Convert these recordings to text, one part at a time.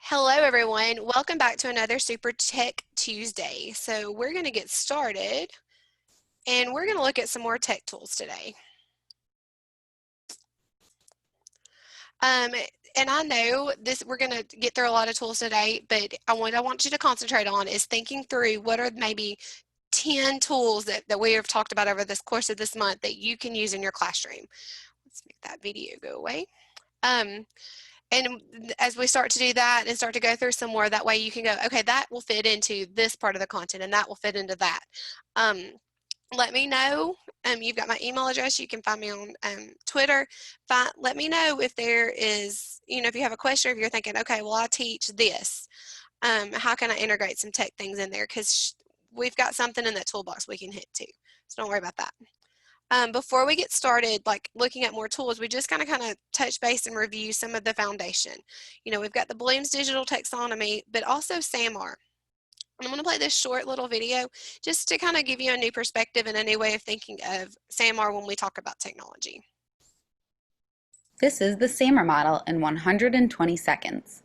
Hello everyone, welcome back to another Super Tech Tuesday. So we're going to get started and we're going to look at some more tech tools today. And I know we're going to get through a lot of tools today, but what I want you to concentrate on is thinking through what are maybe 10 tools that we have talked about over this course of this month that you can use in your classroom. Let's make that video go away. And as we start to do that and start to go through some more, that way you can go, okay, that will fit into this part of the content and that will fit into that. Let me know. You've got my email address. You can find me on Twitter. Let me know if there is, if you have a question, or if you're thinking, okay, well, I teach this. How can I integrate some tech things in there? Because we've got something in that toolbox we can hit too. So don't worry about that. Before we get started, like looking at more tools, we just kind of touch base and review some of the foundation. We've got the Bloom's Digital Taxonomy, but also SAMR. I'm going to play this short little video just to kind of give you a new perspective and a new way of thinking of SAMR when we talk about technology. This is the Same Remodel in 120 seconds.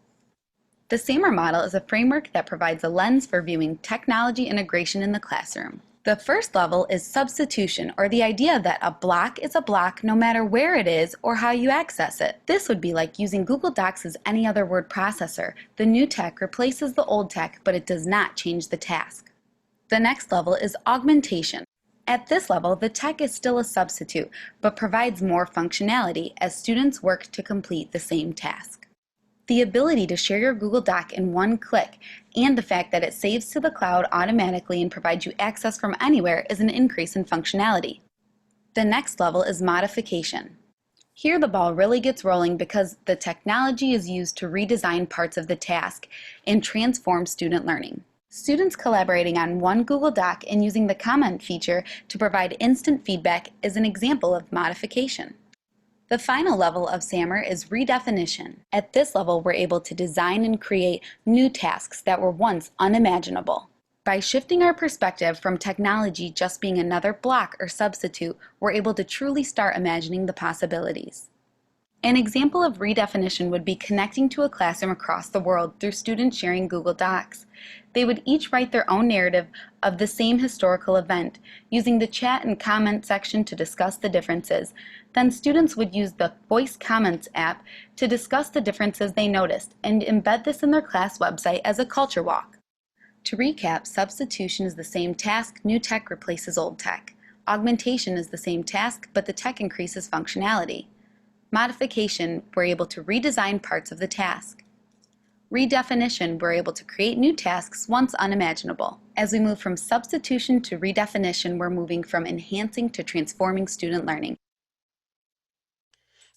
The Same Remodel is a framework that provides a lens for viewing technology integration in the classroom. The first level is substitution, or the idea that a block is a block no matter where it is or how you access it. This would be like using Google Docs as any other word processor. The new tech replaces the old tech, but it does not change the task. The next level is augmentation. At this level, the tech is still a substitute, but provides more functionality as students work to complete the same task. The ability to share your Google Doc in one click and the fact that it saves to the cloud automatically and provides you access from anywhere is an increase in functionality. The next level is modification. Here the ball really gets rolling because the technology is used to redesign parts of the task and transform student learning. Students collaborating on one Google Doc and using the comment feature to provide instant feedback is an example of modification. The final level of SAMR is redefinition. At this level, we're able to design and create new tasks that were once unimaginable. By shifting our perspective from technology just being another block or substitute, we're able to truly start imagining the possibilities. An example of redefinition would be connecting to a classroom across the world through students sharing Google Docs. They would each write their own narrative of the same historical event, using the chat and comment section to discuss the differences. Then students would use the Voice Comments app to discuss the differences they noticed and embed this in their class website as a culture walk. To recap, substitution is the same task, new tech replaces old tech. Augmentation is the same task, but the tech increases functionality. Modification, we're able to redesign parts of the task. Redefinition, we're able to create new tasks once unimaginable. As we move from substitution to redefinition, we're moving from enhancing to transforming student learning.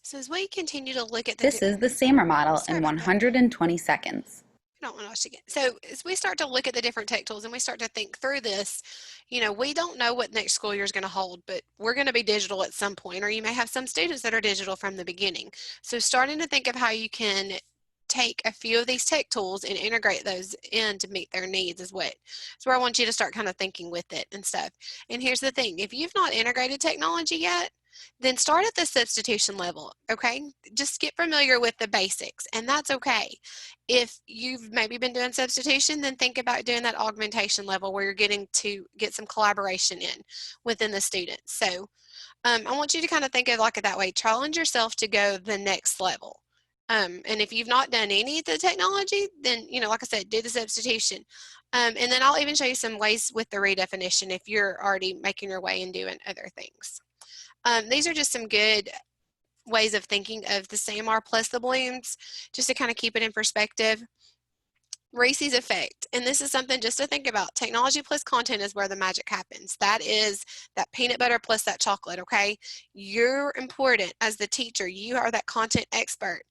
So as we continue to look at This is the Same Remodel in 120 seconds. I don't want to watch again. So as we start to look at the different tech tools and we start to think through this, we don't know what next school year is going to hold, but we're going to be digital at some point, or you may have some students that are digital from the beginning. So starting to think of how you can take a few of these tech tools and integrate those in to meet their needs is where I want you to start kind of thinking with it and stuff. And here's the thing, if you've not integrated technology yet, then start at the substitution level, okay? Just get familiar with the basics, and that's okay. If you've maybe been doing substitution, then think about doing that augmentation level where you're getting to get some collaboration in within the students. So I want you to kind of think of like it that way. Challenge yourself to go the next level. And if you've not done any of the technology, then, like I said, do the substitution. And then I'll even show you some ways with the redefinition if you're already making your way and doing other things. These are just some good ways of thinking of the SAMR plus the Blooms, just to kind of keep it in perspective. Reese's effect, and this is something just to think about. Technology plus content is where the magic happens. That is that peanut butter plus that chocolate, okay? You're important as the teacher. You are that content expert.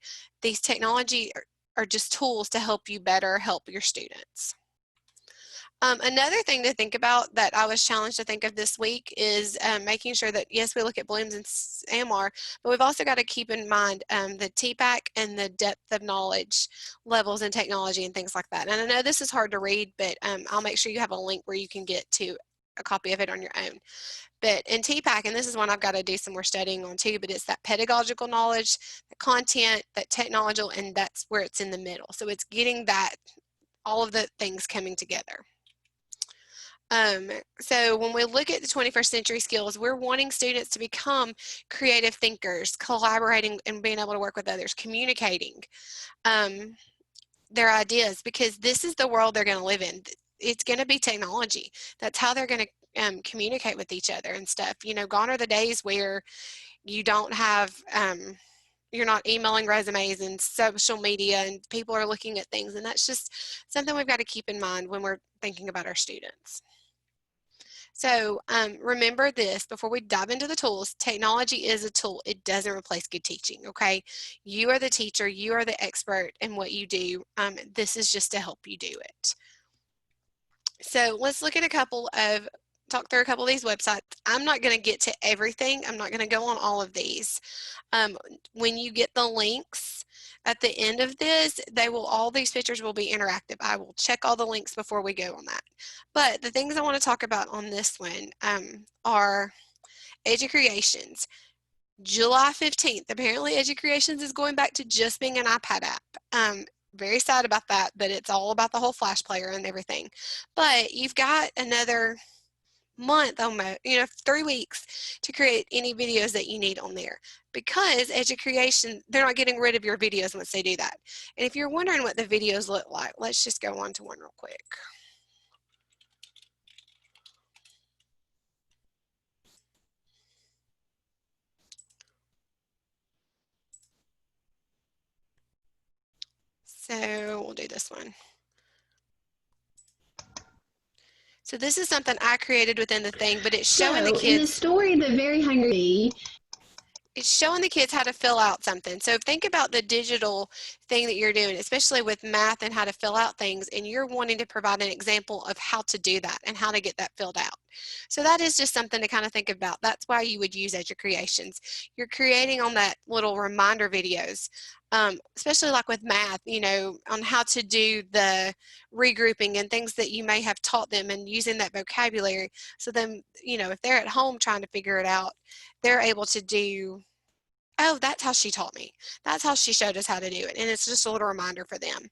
These technology are just tools to help you better help your students. Another thing to think about that I was challenged to think of this week is making sure that, yes, we look at Blooms and SAMR, but we've also got to keep in mind the TPAC and the depth of knowledge levels in technology and things like that. And I know this is hard to read, but I'll make sure you have a link where you can get to a copy of it on your own. But in TPAC, and this is one I've got to do some more studying on too, but it's that pedagogical knowledge, the content, that technological, and that's where it's in the middle. So it's getting that, all of the things coming together. So when we look at the 21st century skills, we're wanting students to become creative thinkers, collaborating and being able to work with others, communicating their ideas, because this is the world they're going to live in. It's going to be technology. That's how they're going to communicate with each other and stuff. You know, gone are the days where you don't have, you're not emailing resumes and social media and people are looking at things. And that's just something we've got to keep in mind when we're thinking about our students. So remember this, before we dive into the tools, technology is a tool. It doesn't replace good teaching, okay? You are the teacher. You are the expert in what you do. This is just to help you do it. So let's look at talk through a couple of these websites. I'm not going to get to everything. I'm not going to go on all of these. When you get the links at the end of this, all these pictures will be interactive. I will check all the links before we go on that. But the things I want to talk about on this one are EduCreations. July 15th, apparently EduCreations is going back to just being an iPad app. Very sad about that, but it's all about the whole Flash player and everything. But you've got another month, almost, 3 weeks to create any videos that you need on there, because EduCreation, they're not getting rid of your videos once they do that. And if you're wondering what the videos look like, let's just go on to one real quick. So we'll do this one. So this is something I created within the thing, but it's showing the kids. In the story, The Very Hungry Bee, it's showing the kids how to fill out something. So think about the digital thing that you're doing, especially with math and how to fill out things, and you're wanting to provide an example of how to do that and how to get that filled out. So that is just something to kind of think about. That's why you would use EduCreations. You're creating on that little reminder videos, especially like with math, on how to do the regrouping and things that you may have taught them, and using that vocabulary. So then, if they're at home trying to figure it out, they're able to do, oh, that's how she taught me. That's how she showed us how to do it. And it's just a little reminder for them.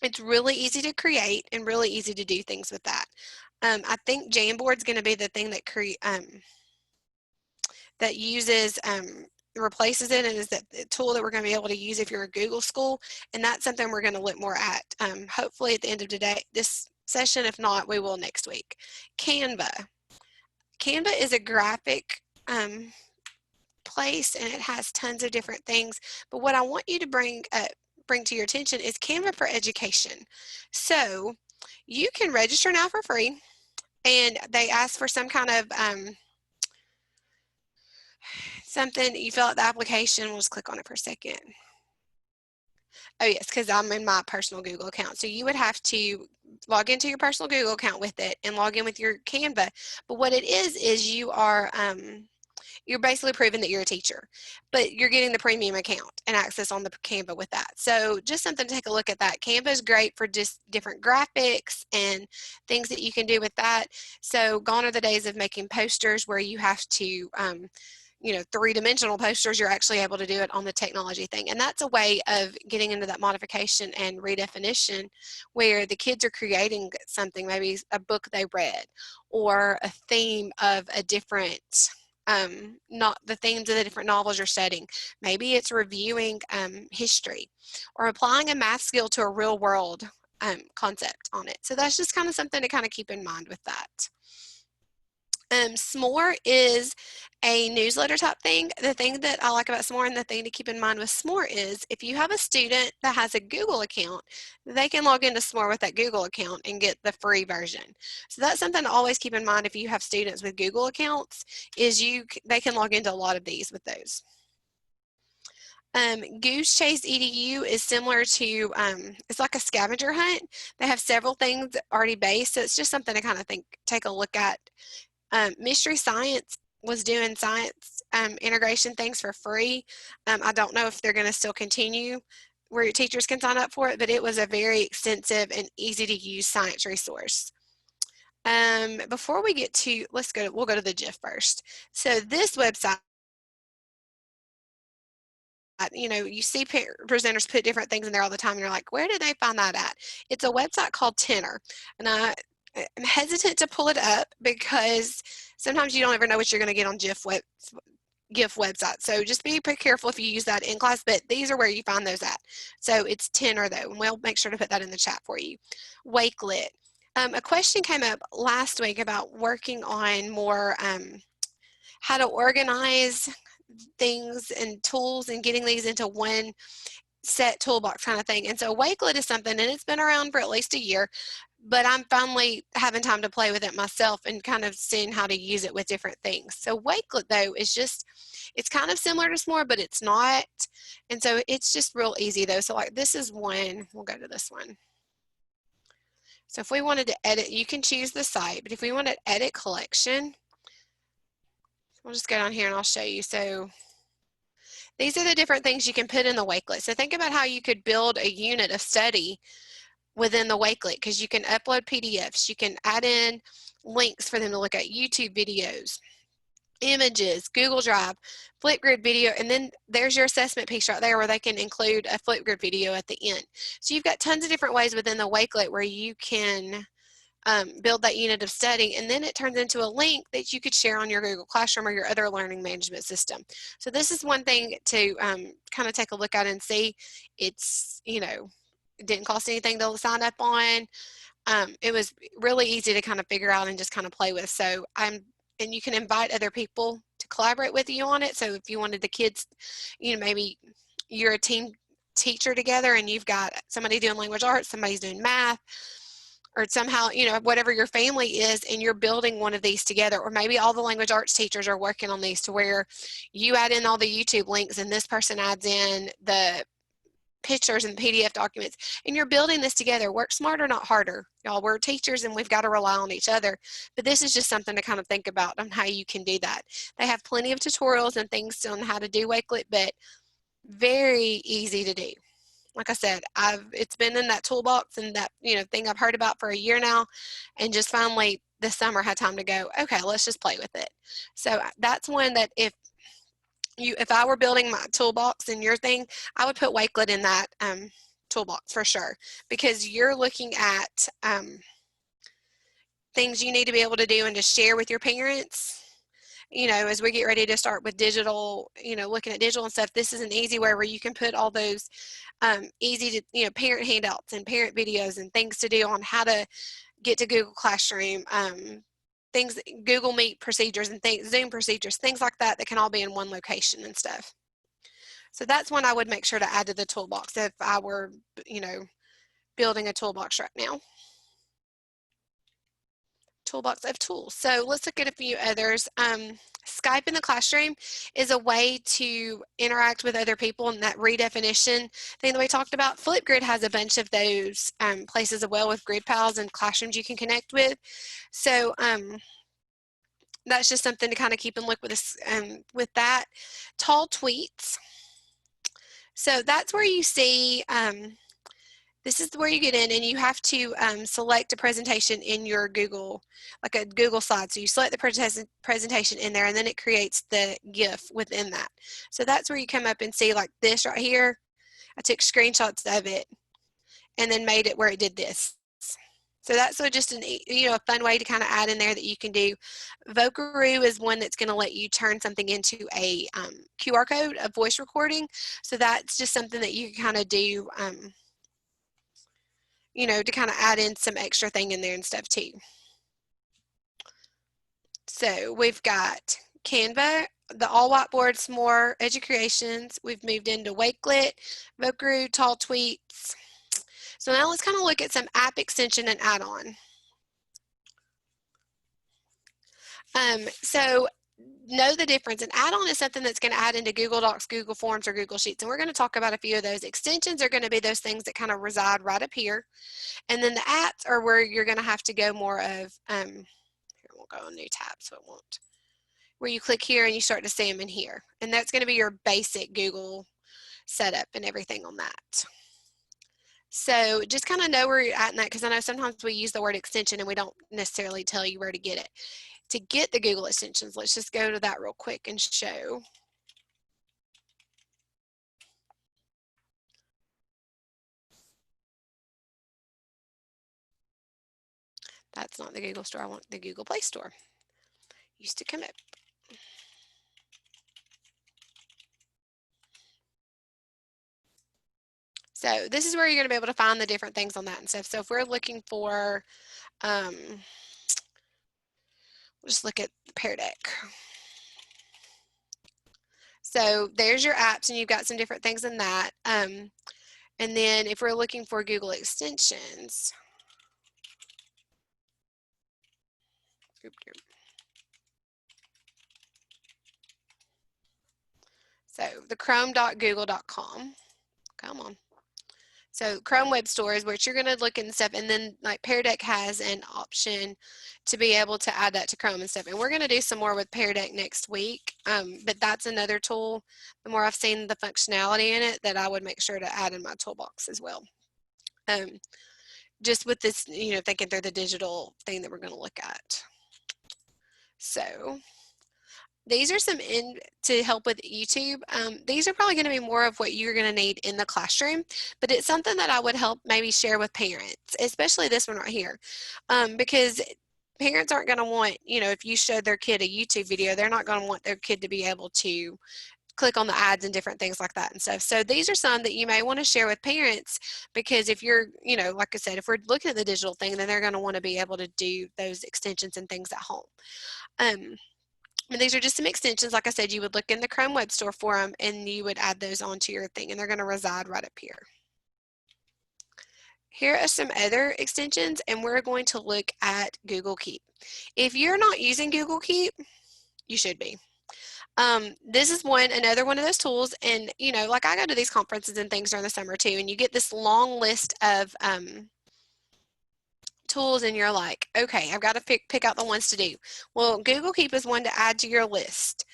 It's really easy to create and really easy to do things with that. I think Jamboard's going to be the thing that replaces it, and is that the tool that we're going to be able to use if you're a Google school. And that's something we're going to look more at, hopefully at the end of this session. If not, we will next week. Canva. Canva is a graphic place, and it has tons of different things. But what I want you to bring to your attention is Canva for Education. So you can register now for free, and they ask for some kind of something. You fill out the application. We'll just click on it for a second. Oh yes, because I'm in my personal Google account. So you would have to log into your personal Google account with it and log in with your Canva. But what it is you are you're basically proving that you're a teacher, but you're getting the premium account and access on the Canva with that. So just something to take a look at that. Canva is great for just different graphics and things that you can do with that. So gone are the days of making posters where you have to, three-dimensional posters. You're actually able to do it on the technology thing. And that's a way of getting into that modification and redefinition, where the kids are creating something, maybe a book they read, or a theme of a different, not the themes of the different novels you're studying. Maybe it's reviewing history, or applying a math skill to a real world concept on it. So that's just kind of something to kind of keep in mind with that. S'more is a newsletter type thing. The thing that I like about S'more, and the thing to keep in mind with S'more, is if you have a student that has a Google account, they can log into S'more with that Google account and get the free version. So that's something to always keep in mind if you have students with Google accounts, is they can log into a lot of these with those. Goose Chase EDU is similar to, it's like a scavenger hunt. They have several things already based, so it's just something to kind of take a look at. Mystery Science was doing science integration things for free. I don't know if they're going to still continue where your teachers can sign up for it, but it was a very extensive and easy to use science resource. Before we get to, we'll go to the GIF first. So this website, you know, you see presenters put different things in there all the time, and you're like, where did they find that at? It's a website called Tenor, and I'm hesitant to pull it up because sometimes you don't ever know what you're going to get on GIF website. So just be careful if you use that in class, but these are where you find those at. So it's Tenor though, and we'll make sure to put that in the chat for you. Wakelet. A question came up last week about working on more how to organize things and tools and getting these into one set toolbox kind of thing. And so Wakelet is something, and it's been around for at least a year, but I'm finally having time to play with it myself and kind of seeing how to use it with different things. So Wakelet though is just, it's kind of similar to S'more, but it's not. And so it's just real easy though. So like this is one, we'll go to this one. So if we wanted to edit, you can choose the site, but if we want to edit collection, we'll just go down here and I'll show you. So these are the different things you can put in the Wakelet. So think about how you could build a unit of study within the Wakelet, because you can upload PDFs, you can add in links for them to look at, YouTube videos, images, Google Drive, Flipgrid video, and then there's your assessment piece right there where they can include a Flipgrid video at the end. So you've got tons of different ways within the Wakelet where you can build that unit of study, and then it turns into a link that you could share on your Google Classroom or your other learning management system. So this is one thing to kind of take a look at and see. It's, you know, it didn't cost anything to sign up on. It was really easy to kind of figure out and just kind of play with. So and you can invite other people to collaborate with you on it. So if you wanted the kids, you know, maybe you're a team teacher together and you've got somebody doing language arts, somebody's doing math, or somehow, you know, whatever your family is, and you're building one of these together, or maybe all the language arts teachers are working on these to where you add in all the YouTube links and this person adds in the pictures and PDF documents, and you're building this together. Work smarter, not harder. Y'all, we're teachers and we've got to rely on each other, but this is just something to kind of think about on how you can do that. They have plenty of tutorials and things on how to do Wakelet, but very easy to do. Like I said, it's been in that toolbox and that, you know, thing I've heard about for a year now, and just finally this summer had time to go, okay, let's just play with it. So that's one that if I were building my toolbox in your thing, I would put Wakelet in that toolbox for sure, because you're looking at things you need to be able to do and to share with your parents. You know, as we get ready to start with digital, you know, looking at digital and stuff, this is an easy way where you can put all those easy to, you know, parent handouts and parent videos and things to do on how to get to Google Classroom, things, Google Meet procedures and things, Zoom procedures, things like that that can all be in one location and stuff. So that's one I would make sure to add to the toolbox if I were, you know, building a toolbox right now. Toolbox of tools. So let's look at a few others. Skype in the classroom is a way to interact with other people, and that redefinition thing that we talked about. Flipgrid has a bunch of those places as well, with grid pals and classrooms you can connect with. So that's just something to kind of keep and look with that. Tall tweets. So that's where you see this is where you get in and you have to select a presentation in your Google, like a Google slide. So you select the presentation in there, and then it creates the GIF within that. So that's where you come up and see like this right here. I took screenshots of it and then made it where it did this. So that's just an, you know, a fun way to kind of add in there that you can do. Vocaroo is one that's going to let you turn something into a QR code, a voice recording. So that's just something that you can kind of do, you know, to kind of add in some extra thing in there and stuff too. So we've got Canva, the all whiteboard, S'more, Educreations. We've moved into Wakelet, Vocaroo, Tall Tweets. So now let's kind of look at some app extension and add-on. So know the difference. An add-on is something that's going to add into Google Docs, Google Forms, or Google Sheets. And we're going to talk about a few of those. Extensions are going to be those things that kind of reside right up here. And then the apps are where you're going to have to go more of, here we'll go on new tab so it won't, where you click here and you start to see them in here. And that's going to be your basic Google setup and everything on that. So just kind of know where you're at in that, because I know sometimes we use the word extension and we don't necessarily tell you where to get it. To get the Google extensions, let's just go to that real quick and show. That's not the Google Store. I want the Google Play Store. Used to come up. So this is where you're going to be able to find the different things on that and stuff. So if we're looking for, we'll just look at Pear Deck. So there's your apps, and you've got some different things in that. And then if we're looking for Google extensions, so the chrome.google.com, come on. So Chrome Web Store is where you're going to look and stuff, and then like Pear Deck has an option to be able to add that to Chrome and stuff. And we're going to do some more with Pear Deck next week, but that's another tool. The more I've seen the functionality in it, that I would make sure to add in my toolbox as well. Just with this, you know, thinking through the digital thing that we're going to look at. So these are some to help with YouTube. These are probably going to be more of what you're going to need in the classroom, but it's something that I would help maybe share with parents, especially this one right here, because parents aren't going to want, you know, if you showed their kid a YouTube video, they're not going to want their kid to be able to click on the ads and different things like that and stuff. So these are some that you may want to share with parents, because if you're, you know, like I said, if we're looking at the digital thing, then they're going to want to be able to do those extensions and things at home. And these are just some extensions. Like I said, you would look in the Chrome Web Store for them, and you would add those onto your thing, and they're going to reside right up here. Here are some other extensions, and we're going to look at Google Keep. If you're not using Google Keep, you should be. This is another one of those tools, and you know, like I go to these conferences and things during the summer too, and you get this long list of tools, and you're like, okay, I've got to pick out the ones to do. Well, Google Keep is one to add to your list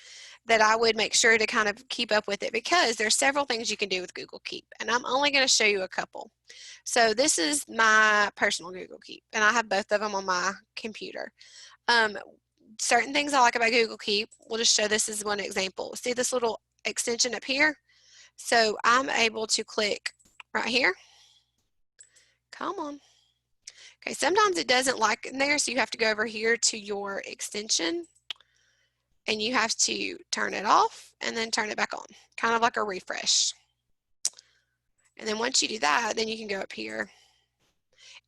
that I would make sure to kind of keep up with it, because there's several things you can do with Google Keep, and I'm only going to show you a couple. So this is my personal Google Keep, and I have both of them on my computer. Certain things I like about Google Keep, we'll just show this as one example. See this little extension up here? So I'm able to click right here. Come on. Okay, sometimes it doesn't like in there, so you have to go over here to your extension, and you have to turn it off and then turn it back on, kind of like a refresh. And then once you do that, then you can go up here,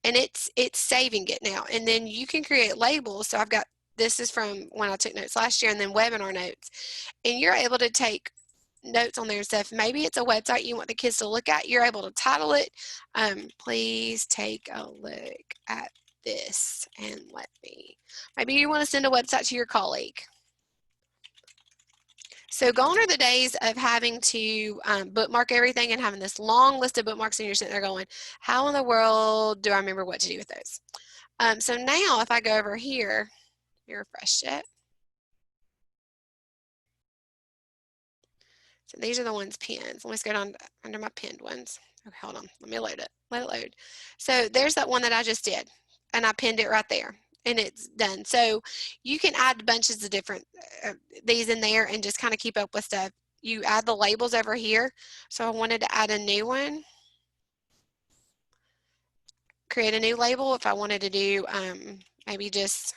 and it's saving it now. And then you can create labels. So I've got, this is from when I took notes last year, and then webinar notes, and you're able to take notes on there and stuff. Maybe it's a website you want the kids to look at. You're able to title it, please take a look at this and let me. Maybe you want to send a website to your colleague. So gone are the days of having to bookmark everything and having this long list of bookmarks, and you're sitting there going, how in the world do I remember what to do with those? So now if I go over here, let me refresh it. So these are the ones pinned. Let's go down under my pinned ones. Okay, hold on, let me load it, let it load. So there's that one that I just did, and I pinned it right there, and it's done. So you can add bunches of different these in there and just kind of keep up with stuff. You add the labels over here. So I wanted to add a new one, create a new label. If I wanted to do maybe just,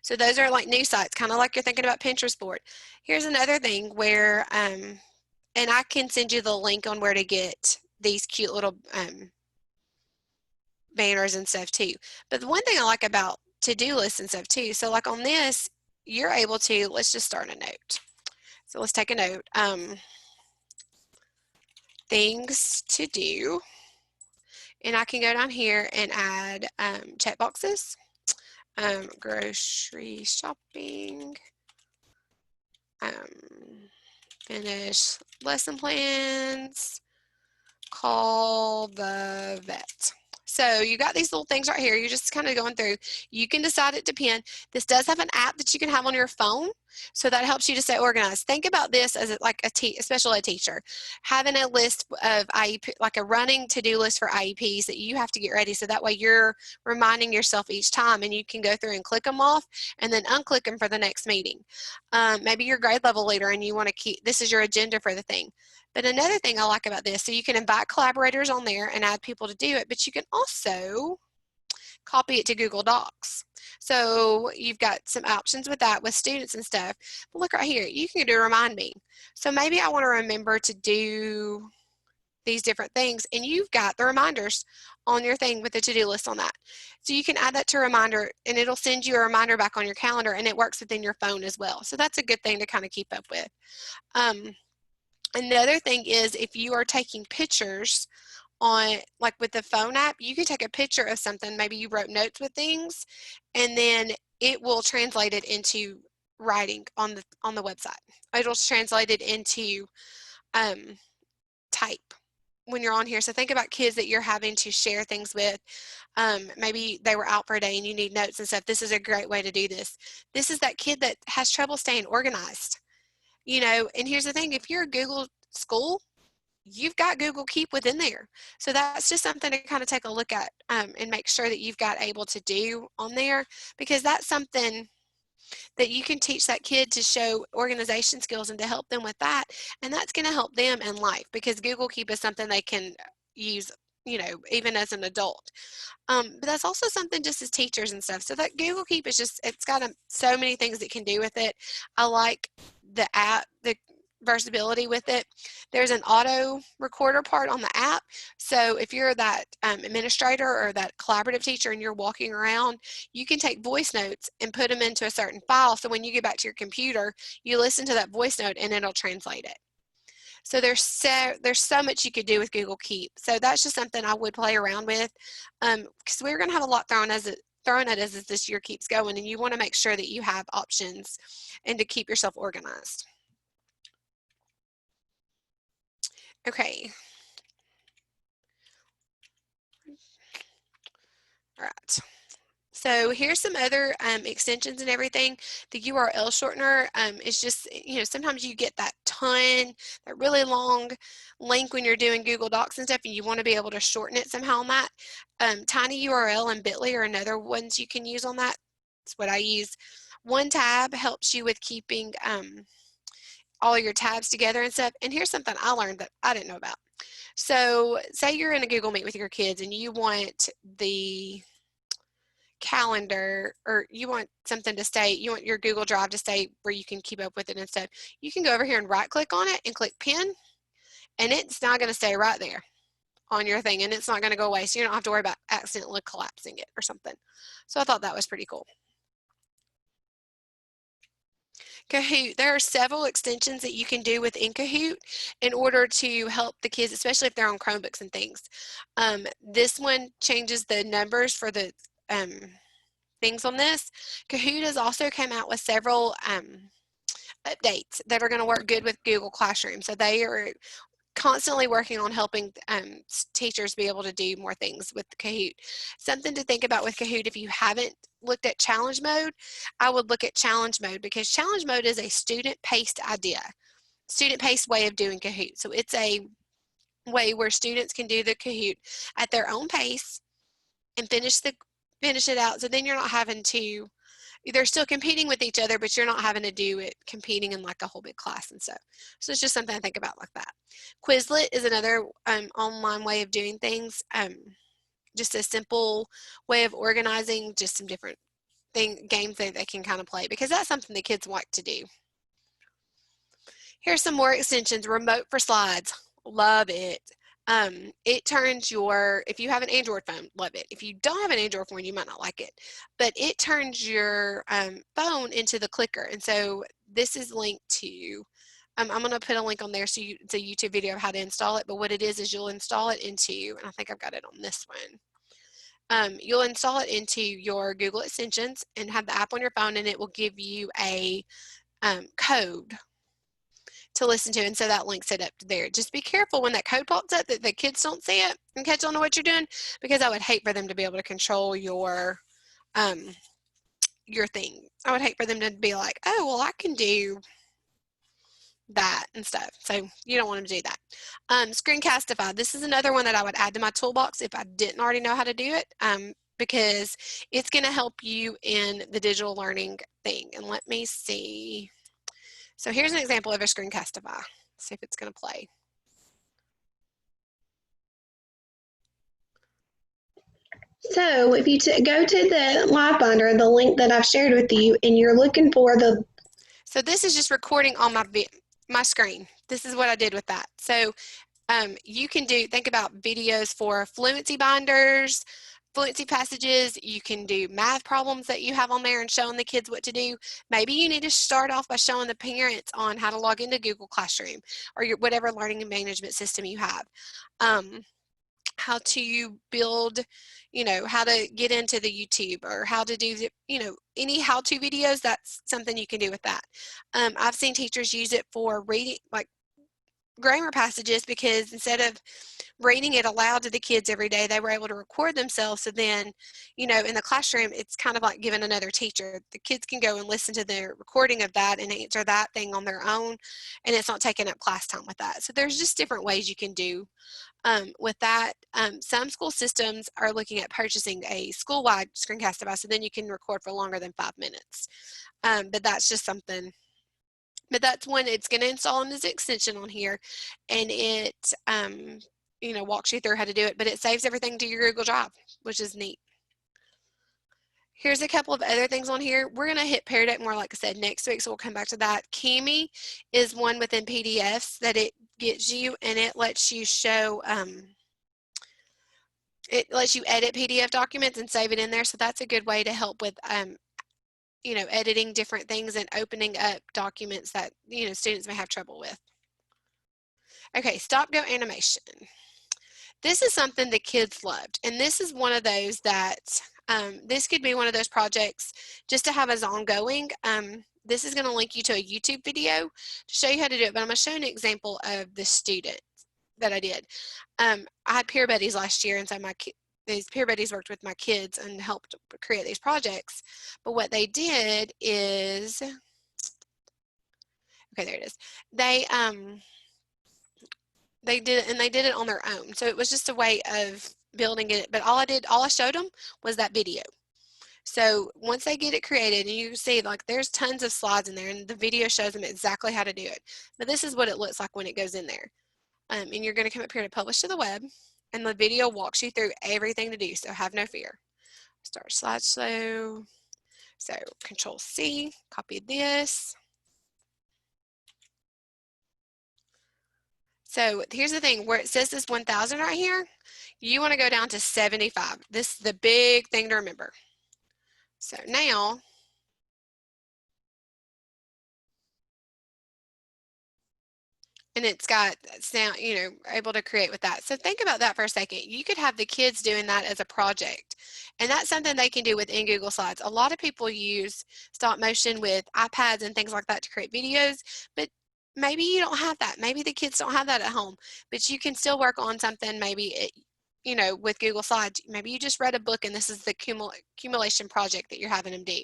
so those are like new sites, kind of like you're thinking about Pinterest board. Here's another thing where, and I can send you the link on where to get these cute little banners and stuff too. But the one thing I like about to-do lists and stuff too, so like on this, you're able to, let's just start a note. So let's take a note. Things to do. And I can go down here and add check boxes. Grocery shopping. Finish lesson plans. Call the vet. So you got these little things right here. You're just kind of going through. You can decide it to pin. This does have an app that you can have on your phone. So that helps you to stay organized. Think about this as like a special ed teacher, having a list of IEP, like a running to-do list for IEPs that you have to get ready. So that way you're reminding yourself each time, and you can go through and click them off and then unclick them for the next meeting. Maybe you're grade level leader and you want to keep, this is your agenda for the thing. But another thing I like about this, so you can invite collaborators on there and add people to do it, but you can also copy it to Google Docs. So you've got some options with that with students and stuff. But look right here, you can do remind me. So maybe I want to remember to do these different things, and you've got the reminders on your thing with the to-do list on that. So you can add that to reminder, and it'll send you a reminder back on your calendar, and it works within your phone as well. So that's a good thing to kind of keep up with. Another thing is if you are taking pictures on, like with the phone app, you can take a picture of something, maybe you wrote notes with things, and then it will translate it into writing on the website. It'll translate it into type when you're on here. So think about kids that you're having to share things with. Maybe they were out for a day and you need notes and stuff. This is a great way to do this. This is that kid that has trouble staying organized, you know. And here's the thing, if you're a Google school, you've got Google Keep within there. So that's just something to kind of take a look at and make sure that you've got able to do on there, because that's something that you can teach that kid to show organization skills and to help them with that. And that's going to help them in life, because Google Keep is something they can use, you know, even as an adult. But that's also something just as teachers and stuff. So that Google Keep is just, it's got so many things it can do with it. I like the app, the versatility with it. There's an auto recorder part on the app. So if you're that administrator or that collaborative teacher and you're walking around, you can take voice notes and put them into a certain file. So when you get back to your computer, you listen to that voice note and it'll translate it. So there's so much you could do with Google Keep. So that's just something I would play around with, because we're going to have a lot thrown at us as this year keeps going, and you want to make sure that you have options and to keep yourself organized. Okay. All right. So here's some other extensions and everything. The URL shortener is just, you know, sometimes you get that really long link when you're doing Google Docs and stuff, and you want to be able to shorten it somehow on that. Tiny URL and Bitly are another ones you can use on that. That's what I use. One tab helps you with keeping all your tabs together and stuff. And here's something I learned that I didn't know about. So say you're in a Google Meet with your kids and you want the calendar, or you want something to stay, you want your Google Drive to stay where you can keep up with it and stuff. You can go over here and right click on it and click pin, and it's not going to stay right there on your thing, and it's not going to go away. So you don't have to worry about accidentally collapsing it or something. So I thought that was pretty cool. Kahoot, there are several extensions that you can do within Kahoot in order to help the kids, especially if they're on Chromebooks and things. This one changes the numbers for the things on this. Kahoot has also come out with several updates that are going to work good with Google Classroom. So they are constantly working on helping teachers be able to do more things with Kahoot. Something to think about with Kahoot, if you haven't looked at challenge mode, I would look at challenge mode, because challenge mode is a student-paced student-paced way of doing Kahoot. So it's a way where students can do the Kahoot at their own pace and finish it out. So then you're not having to, they're still competing with each other, but you're not having to do it competing in like a whole big class and stuff. So it's just something to think about like that. Quizlet is another online way of doing things. Just a simple way of organizing just some different games that they can kind of play, because that's something the kids like to do. Here's some more extensions. Remote for slides. Love it. It turns if you have an Android phone, love it. If you don't have an Android phone, you might not like it, but it turns your phone into the clicker. And so this is linked to, I'm going to put a link on there. So it's a YouTube video of how to install it. But what it is you'll install it into, and I think I've got it on this one. You'll install it into your Google Extensions and have the app on your phone, and it will give you a code to listen to, and so that links it up there. Just be careful when that code pops up that the kids don't see it and catch on to what you're doing, because I would hate for them to be able to control your your thing. I would hate for them to be like, oh, well, I can do that and stuff. So you don't want them to do that. Screencastify. This is another one that I would add to my toolbox if I didn't already know how to do it, because it's going to help you in the digital learning thing. And let me see. So here's an example of a Screencastify. See if it's going to play. So if you go to the Live Binder, the link that I've shared with you, and you're looking for the... So this is just recording on my screen. This is what I did with that. So you can think about videos for fluency binders, fluency passages. You can do math problems that you have on there and showing the kids what to do. Maybe you need to start off by showing the parents on how to log into Google Classroom or whatever learning and management system you have. How to build, how to get into the YouTube, or how to do, any how-to videos. That's something you can do with that. I've seen teachers use it for reading, like grammar passages, because instead of reading it aloud to the kids every day, they were able to record themselves. So then, in the classroom, it's kind of like giving another teacher. The kids can go and listen to their recording of that and answer that thing on their own, and it's not taking up class time with that. So there's just different ways you can do with that. Some school systems are looking at purchasing a school-wide screencast device, so then you can record for longer than 5 minutes. But that's just something. But that's one. It's going to install in this extension on here, and it walks you through how to do it, but it saves everything to your Google Drive, which is neat. Here's a couple of other things on here. We're going to hit Pear Deck more, like I said, next week, so we'll come back to that. Kimi is one within PDFs that it gets you, and it lets you show, it lets you edit PDF documents and save it in there, so that's a good way to help with editing different things and opening up documents that students may have trouble with. Okay, stop-go animation. This is something the kids loved, and this is one of those that this could be one of those projects just to have as ongoing. This is going to link you to a YouTube video to show you how to do it, but I'm going to show you an example of the student that I did. I had peer buddies last year, and so these peer buddies worked with my kids and helped create these projects. But what they did is, okay, there it is. They did it, and they did it on their own. So it was just a way of building it. But all I showed them was that video. So once they get it created, and you see, like, there's tons of slides in there, and the video shows them exactly how to do it. But this is what it looks like when it goes in there. And you're going to come up here to publish to the web, and the video walks you through everything to do. So have no fear. Start slideshow. So Control C, copy this. So here's the thing, where it says this 1,000 right here, you want to go down to 75. This is the big thing to remember. So now, and it's got sound, able to create with that. So think about that for a second. You could have the kids doing that as a project, and that's something they can do within Google Slides. A lot of people use stop motion with iPads and things like that to create videos, but maybe you don't have that. Maybe the kids don't have that at home, but you can still work on something. Maybe with Google Slides, maybe you just read a book and this is the accumulation project that you're having them do.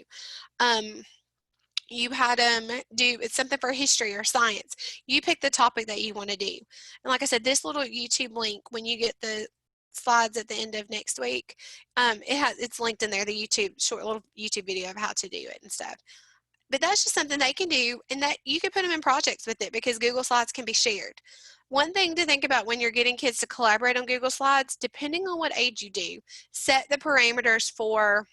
You had them do something for history or science. You pick the topic that you want to do. And like I said, this little YouTube link, when you get the slides at the end of next week, it's linked in there, the short little YouTube video of how to do it and stuff. But that's just something they can do, and that you can put them in projects with it, because Google Slides can be shared. One thing to think about when you're getting kids to collaborate on Google Slides, depending on what age you do, set the parameters for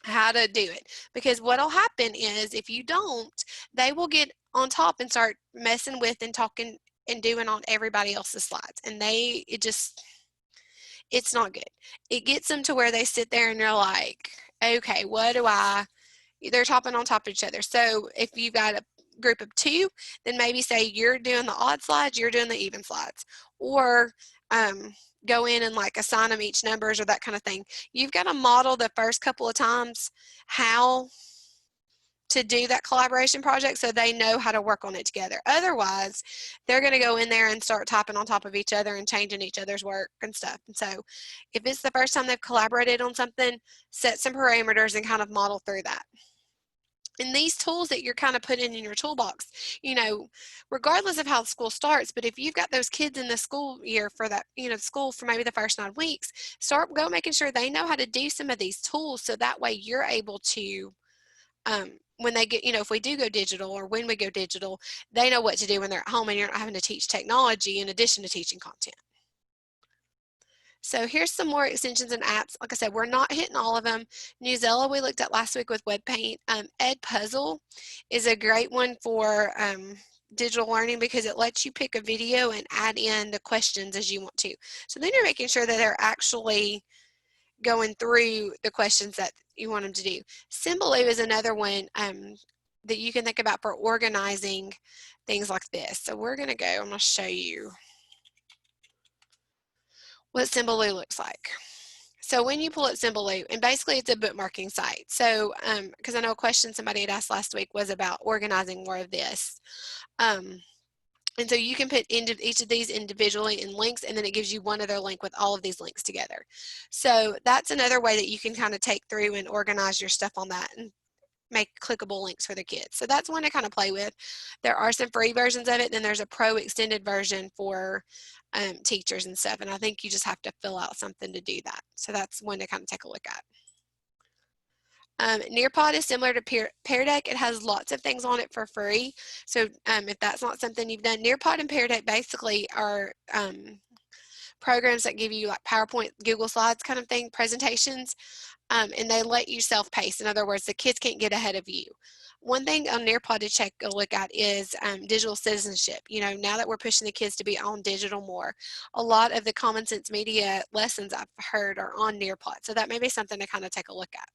how to do it. Because what'll happen is, if you don't, they will get on top and start messing with and talking and doing on everybody else's slides. And it's not good. It gets them to where they sit there and they're like, okay, they're topping on top of each other. So if you've got a group of 2, then maybe say you're doing the odd slides, you're doing the even slides, or go in and like assign them each numbers or that kind of thing. You've got to model the first couple of times how to do that collaboration project so they know how to work on it together. Otherwise, they're going to go in there and start typing on top of each other and changing each other's work and stuff. And so if it's the first time they've collaborated on something, set some parameters and kind of model through that. And these tools that you're kind of putting in your toolbox, you know, regardless of how the school starts, but if you've got those kids in the school year for that, you know, school for maybe the first 9 weeks, go making sure they know how to do some of these tools so that way you're able to, when they get, you know, if we do go digital or when we go digital, they know what to do when they're at home and you're not having to teach technology in addition to teaching content. So here's some more extensions and apps. Like I said, we're not hitting all of them. Newsella we looked at last week with WebPaint. Edpuzzle is a great one for digital learning because it lets you pick a video and add in the questions as you want to. So then you're making sure that they're actually going through the questions that you want them to do. Symbaloo is another one that you can think about for organizing things like this. So we're going to go, I'm going to show you what Symbaloo looks like. So when you pull up Symbaloo, and basically it's a bookmarking site. So, because I know a question somebody had asked last week was about organizing more of this. And so you can put each of these individually in links, and then it gives you one other link with all of these links together. So that's another way that you can kind of take through and organize your stuff on that and make clickable links for the kids. So that's one to kind of play with. There are some free versions of it, then there's a pro extended version for teachers and stuff, and I think you just have to fill out something to do that. So that's one to kind of take a look at. Nearpod is similar to Pear Deck. It has lots of things on it for free. So if that's not something you've done, Nearpod and Pear Deck basically are programs that give you like PowerPoint, Google Slides kind of thing, presentations, and they let you self-pace. In other words, the kids can't get ahead of you. One thing on Nearpod to take a look at is digital citizenship. You know, now that we're pushing the kids to be on digital more, a lot of the common sense media lessons I've heard are on Nearpod. So that may be something to kind of take a look at.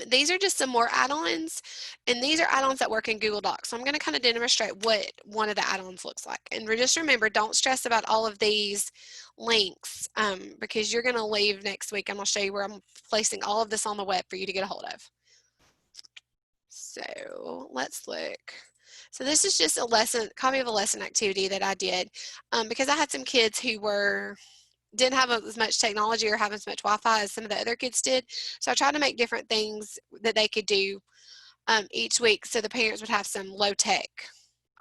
These are just some more add-ons, and these are add-ons that work in Google Docs. So I'm going to kind of demonstrate what one of the add-ons looks like. And just remember, don't stress about all of these links because you're going to leave next week. I'm going to show you where I'm placing all of this on the web for you to get a hold of. So let's look. So this is just a lesson, copy of a lesson activity that I did because I had some kids who didn't have as much technology or have as much Wi-Fi as some of the other kids did. So I tried to make different things that they could do each week so the parents would have some low-tech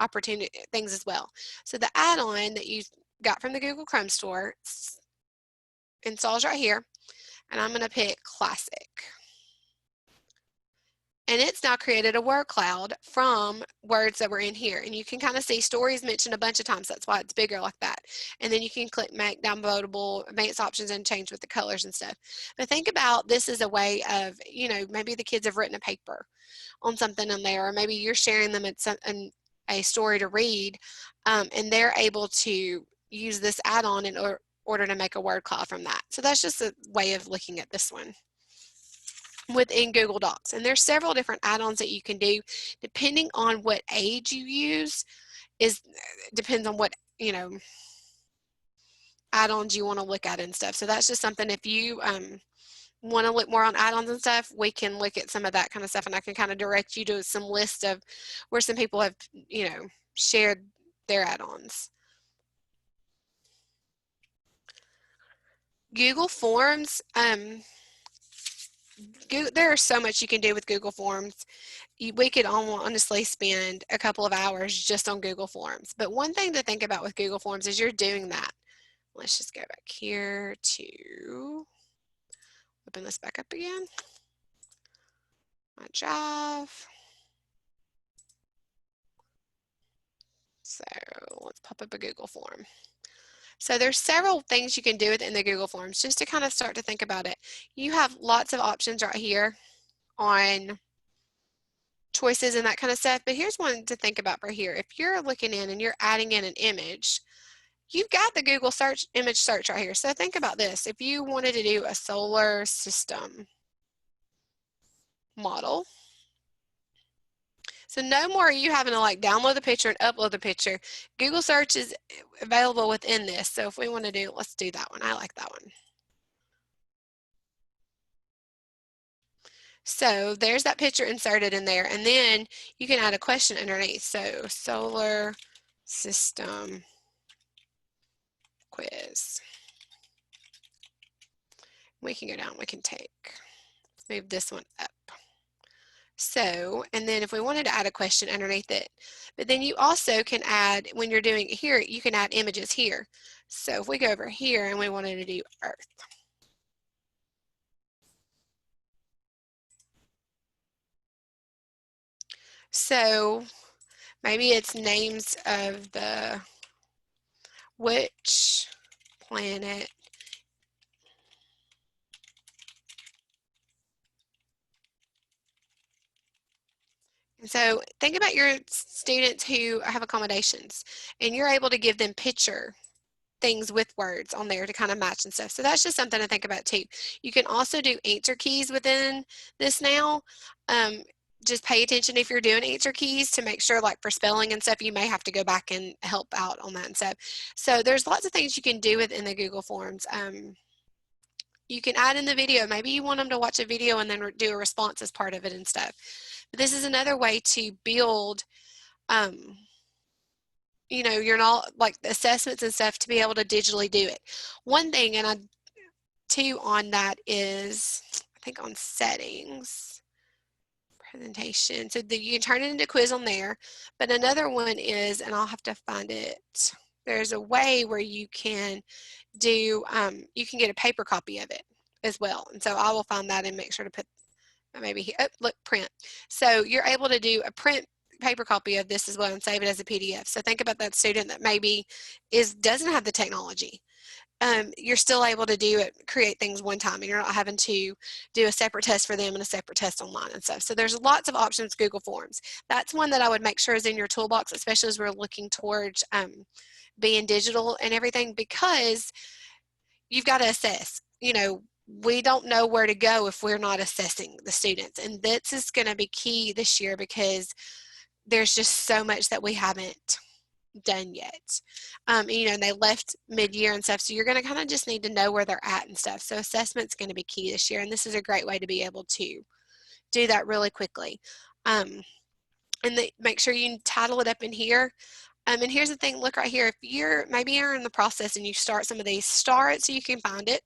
opportunity things as well. So the add-on that you got from the Google Chrome store installs right here, and I'm going to pick Classic. And it's now created a word cloud from words that were in here. And you can kind of see stories mentioned a bunch of times. That's why it's bigger like that. And then you can click make downloadable advanced options and change with the colors and stuff. But think about this as a way of, you know, maybe the kids have written a paper on something in there, or maybe you're sharing them a story to read, and they're able to use this add-on in order to make a word cloud from that. So that's just a way of looking at this one within Google Docs. And there's several different add-ons that you can do depending on what age you use. Depends on what, you know, add-ons you want to look at and stuff. So that's just something, if you want to look more on add-ons and stuff, we can look at some of that kind of stuff, and I can kind of direct you to some list of where some people have, you know, shared their add-ons. Google Forms, there is so much you can do with Google Forms. We could honestly spend a couple of hours just on Google Forms. But one thing to think about with Google Forms is you're doing that. Let's just go back here to open this back up again. My Drive. So let's pop up a Google form. So there's several things you can do within the Google Forms just to kind of start to think about it. You have lots of options right here on choices and that kind of stuff, but here's one to think about right here. If you're looking in and you're adding in an image, you've got the Google search image search right here. So think about this. If you wanted to do a solar system model, so no more are you having to like download the picture and upload the picture. Google search is available within this. So if we want to do, let's do that one. I like that one. So there's that picture inserted in there, and then you can add a question underneath. So solar system quiz. We can go down, we can let's move this one up. So, and then if we wanted to add a question underneath it, but then you also can add, when you're doing it here, you can add images here. So if we go over here and we wanted to do Earth. So maybe it's names of which planet and so think about your students who have accommodations and you're able to give them picture things with words on there to kind of match and stuff. So that's just something to think about too. You can also do answer keys within this now. Just pay attention if you're doing answer keys to make sure, like for spelling and stuff, you may have to go back and help out on that and stuff. So there's lots of things you can do within the Google Forms. You can add in the video. Maybe you want them to watch a video and then do a response as part of it and stuff. But this is another way to build you know, you're not like assessments and stuff to be able to digitally do it. One thing, and I too on that is, I think on settings, presentation, so that you can turn it into a quiz on there. But another one is, and I'll have to find it, there's a way where you can do, you can get a paper copy of it as well. And so I will find that and make sure to put maybe here, oh, look, print. So you're able to do a print paper copy of this as well and save it as a PDF. So think about that student that maybe doesn't have the technology. You're still able to do it, create things one time, and you're not having to do a separate test for them and a separate test online and stuff. So there's lots of options with Google Forms. That's one that I would make sure is in your toolbox, especially as we're looking towards being digital and everything, because you've got to assess, you know, we don't know where to go if we're not assessing the students. And this is going to be key this year because there's just so much that we haven't done yet. You know, and they left mid-year and stuff, so you're going to kind of just need to know where they're at and stuff. So assessment's going to be key this year, and this is a great way to be able to do that really quickly. And make sure you title it up in here. And here's the thing, look right here. If maybe you're in the process and you start some of these, star it so you can find it.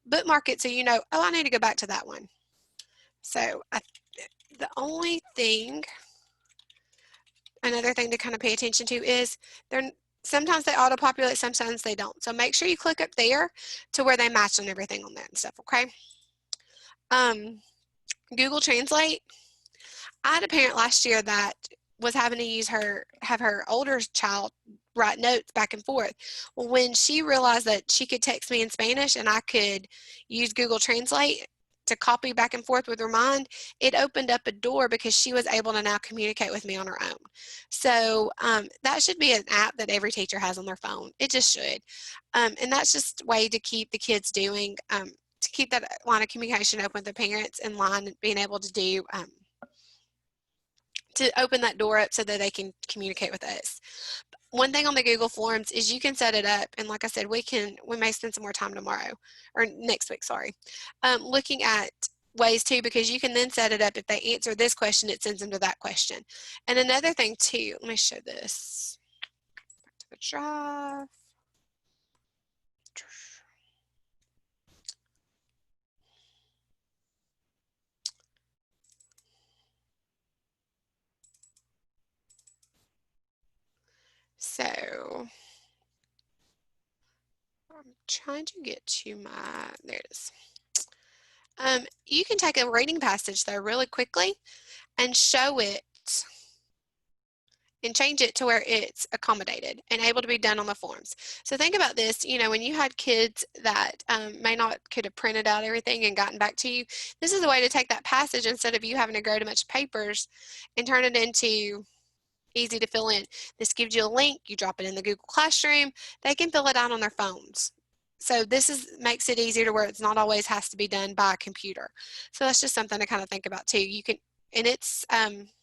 Bookmark it so you know, oh, I need to go back to that one. So the only thing, another thing to kind of pay attention to is sometimes they auto-populate, sometimes they don't. So make sure you click up there to where they match on everything on that and stuff, okay? Google Translate. I had a parent last year that was having to have her older child write notes back and forth. Well, when she realized that she could text me in Spanish and I could use Google Translate to copy back and forth with her mind, it opened up a door because she was able to now communicate with me on her own. So that should be an app that every teacher has on their phone. It just should. And that's just a way to keep the kids doing, to keep that line of communication open with the parents in line, being able to do to open that door up so that they can communicate with us. One thing on the Google Forms is you can set it up, and like I said, we may spend some more time tomorrow, or next week, sorry, looking at ways too, because you can then set it up. If they answer this question, it sends them to that question. And another thing too, let me show this. Back to the drive. So I'm trying to get to there it is. You can take a reading passage though really quickly and show it and change it to where it's accommodated and able to be done on the forms. So think about this, you know, when you had kids that may not could have printed out everything and gotten back to you, this is a way to take that passage instead of you having to go to much papers and turn it into easy to fill in. This gives you a link, you drop it in the Google Classroom, they can fill it out on their phones. So this makes it easier to where it's not always has to be done by a computer. So that's just something to kind of think about too. You can, and it's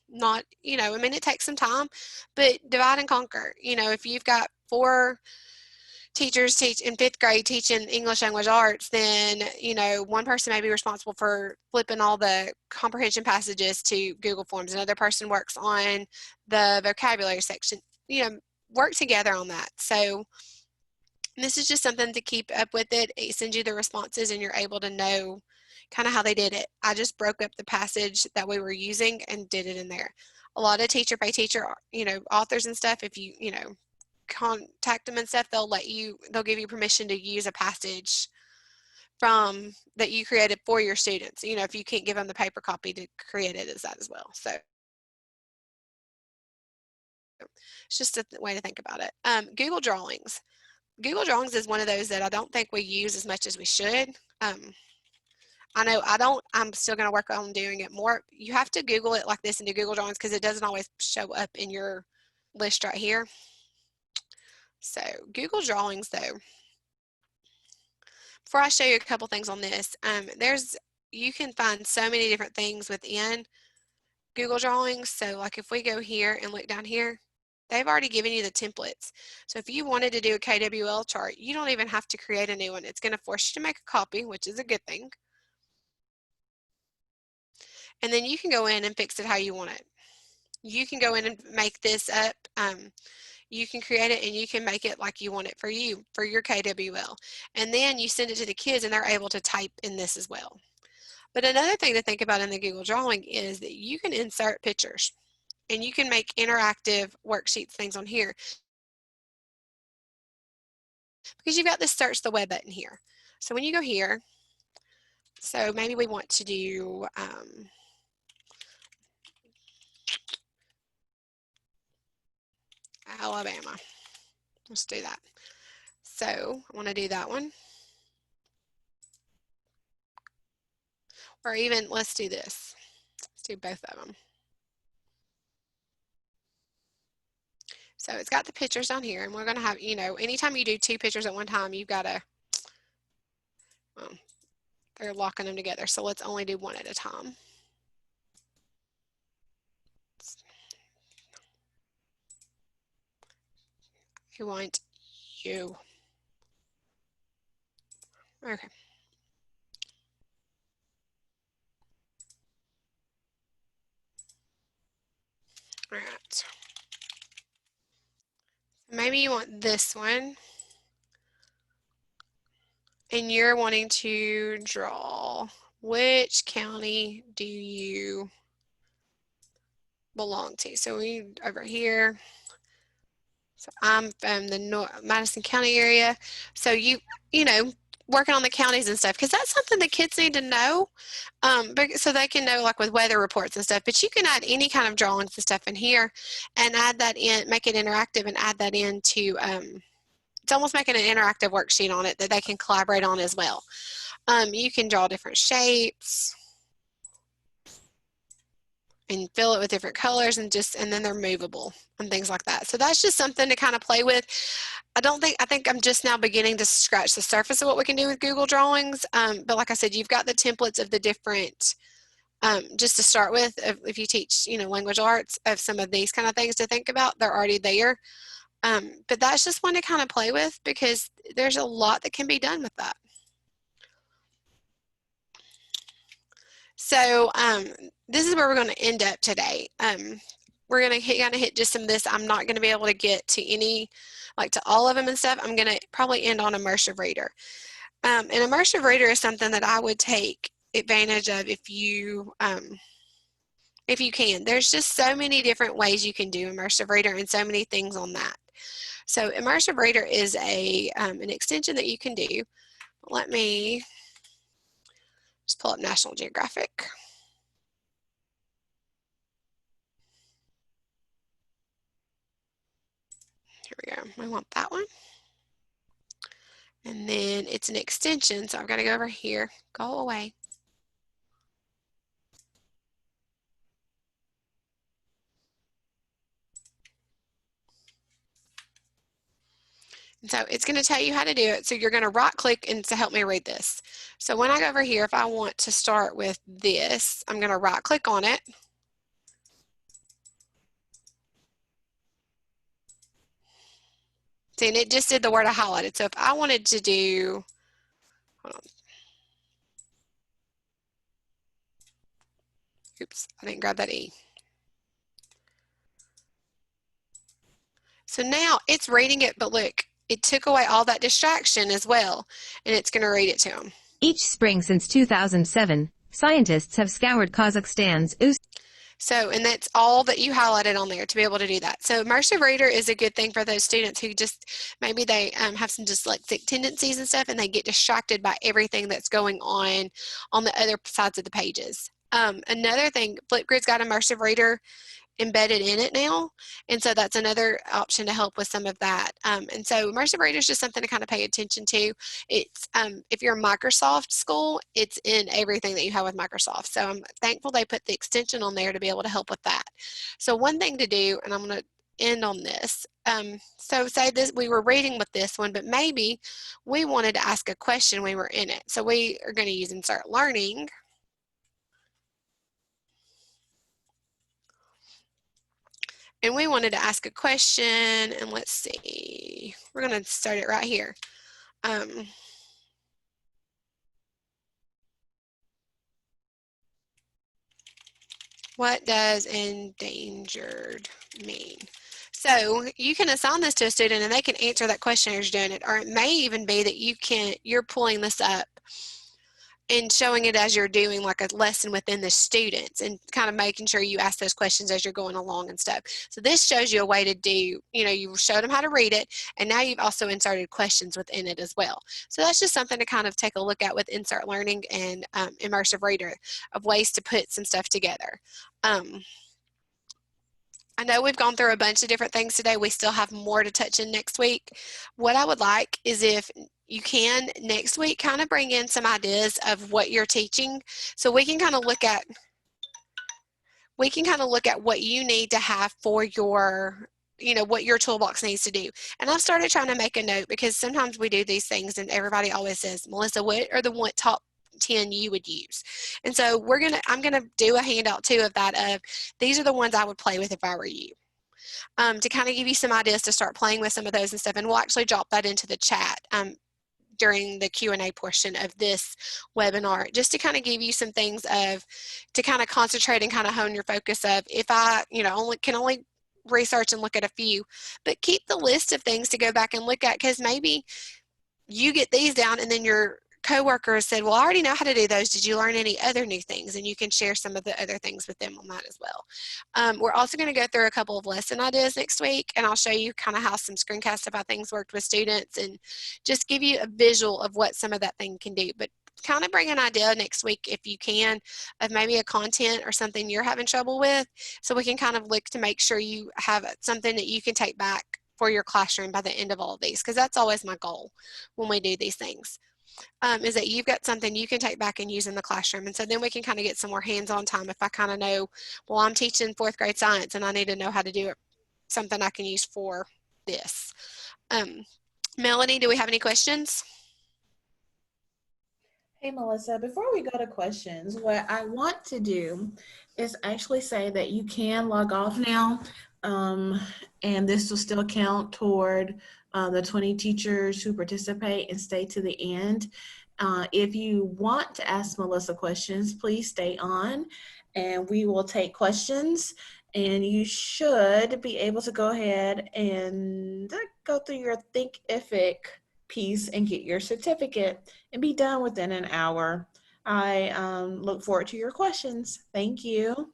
not, you know, I mean, it takes some time, but divide and conquer. You know, if you've got 4 teachers teach in 5th grade teaching English language arts, then, you know, one person may be responsible for flipping all the comprehension passages to Google Forms. Another person works on the vocabulary section. You know, work together on that. So this is just something to keep up with it. It sends you the responses and you're able to know kind of how they did it. I just broke up the passage that we were using and did it in there. A lot of teacher pay teacher, you know, authors and stuff, if you know, contact them and stuff, they'll give you permission to use a passage from that you created for your students. You know, if you can't give them the paper copy, to create it as that as well. So it's just a way to think about it. Google Drawings. Google Drawings is one of those that I don't think we use as much as we should. I know I don't. I'm still going to work on doing it more. You have to Google it like this and do Google Drawings because it doesn't always show up in your list right here. So Google Drawings, though, before I show you a couple things on this, you can find so many different things within Google Drawings. So like if we go here and look down here, they've already given you the templates. So if you wanted to do a KWL chart, you don't even have to create a new one. It's going to force you to make a copy, which is a good thing. And then you can go in and fix it how you want it. You can go in and make this up. You can create it and you can make it like you want it for your KWL. And then you send it to the kids and they're able to type in this as well. But another thing to think about in the Google Drawing is that you can insert pictures and you can make interactive worksheets, things on here. Because you've got this search the web button here. So when you go here, so maybe we want to do Alabama. Let's do that. So I want to do that one. Or even, let's do this. Let's do both of them. So it's got the pictures down here, and we're going to have, you know, anytime you do 2 pictures at one time, you've got to, well, they're locking them together. So let's only do one at a time. We want you. Okay. All right. Maybe you want this one. And you're wanting to draw which county do you belong to? So we over here. So I'm from the Madison County area. So you know, working on the counties and stuff, because that's something the kids need to know, so they can know, like with weather reports and stuff. But you can add any kind of drawings and stuff in here, and add that in, make it interactive, and add that into. It's almost making an interactive worksheet on it that they can collaborate on as well. You can draw different shapes and fill it with different colors, and then they're movable and things like that. So that's just something to kind of play with. I think I'm just now beginning to scratch the surface of what we can do with Google Drawings. But like I said, you've got the templates of the different, just to start with, if you teach, you know, language arts, of some of these kind of things to think about, they're already there. But that's just one to kind of play with, because there's a lot that can be done with that. So this is where we're going to end up today. We're going to kind of hit just some of this. I'm not going to be able to get to to all of them and stuff. I'm going to probably end on Immersive Reader. And Immersive Reader is something that I would take advantage of if you can. There's just so many different ways you can do Immersive Reader and so many things on that. So Immersive Reader is an extension that you can do. Let me just pull up National Geographic. Here we go. We want that one. And then it's an extension, so I've got to go over here. Go away. And so it's going to tell you how to do it. So you're going to right click and to help me read this. So when I go over here, if I want to start with this, I'm going to right click on it. See, and it just did the word I highlighted. So if I wanted to do, hold on. Oops, I didn't grab that E. So now it's reading it, but look, it took away all that distraction as well, and it's going to read it to them. Each spring since 2007, scientists have scoured Kazakhstan's So, and that's all that you highlighted on there to be able to do that. So Mercer Reader is a good thing for those students who just, maybe they have some dyslexic tendencies and stuff, and they get distracted by everything that's going on the other sides of the pages. Another thing, Flipgrid's got a Mercer Reader embedded in it now, and so that's another option to help with some of that. And so Mercer Reader is just something to kind of pay attention to. It's if you're a Microsoft school, it's in everything that you have with Microsoft. So I'm thankful they put the extension on there to be able to help with that. So one thing to do, and I'm going to end on this. So say this, we were reading with this one, but maybe we wanted to ask a question when we were in it. So we are going to use Insert Learning. And we wanted to ask a question, and let's see, we're going to start it right here. What does endangered mean? So you can assign this to a student and they can answer that question as you're doing it, or it may even be that you're pulling this up and showing it as you're doing like a lesson within the students and kind of making sure you ask those questions as you're going along and stuff. So this shows you a way to do, you showed them how to read it, and now you've also inserted questions within it as well. So that's just something to kind of take a look at with Insert Learning and Immersive Reader, of ways to put some stuff together. I know we've gone through a bunch of different things today. We still have more to touch in next week. What I would like is if you can next week kind of bring in some ideas of what you're teaching, so we can kind of look at what you need to have for your, what your toolbox needs to do. And I've started trying to make a note, because sometimes we do these things and everybody always says, Melissa, what are the top 10 you would use? And so I'm gonna do a handout too of that, of these are the ones I would play with if I were you, to kind of give you some ideas to start playing with some of those and stuff. And we'll actually drop that into the chat during the Q&A portion of this webinar, just to kind of give you some things to kind of concentrate and kind of hone your focus of, if I can only research and look at a few, but keep the list of things to go back and look at, because maybe you get these down and then your coworkers said, well, I already know how to do those. Did you learn any other new things? And you can share some of the other things with them on that as well. We're also going to go through a couple of lesson ideas next week, and I'll show you kind of how some screencasts of how things worked with students, and just give you a visual of what some of that thing can do. But kind of bring an idea next week, if you can, of maybe a content or something you're having trouble with, so we can kind of look to make sure you have something that you can take back for your classroom by the end of all of these, because that's always my goal when we do these things. Is that you've got something you can take back and use in the classroom. And so then we can kind of get some more hands-on time. If I kind of know, well, I'm teaching 4th grade science and I need to know how to do it, something I can use for this. Melanie, do we have any questions? Hey, Melissa, before we go to questions, what I want to do is actually say that you can log off now, and this will still count toward the 20 teachers who participate and stay to the end. If you want to ask Melissa questions, please stay on and we will take questions, and you should be able to go ahead and go through your Thinkific piece and get your certificate and be done within an hour. I look forward to your questions. Thank you.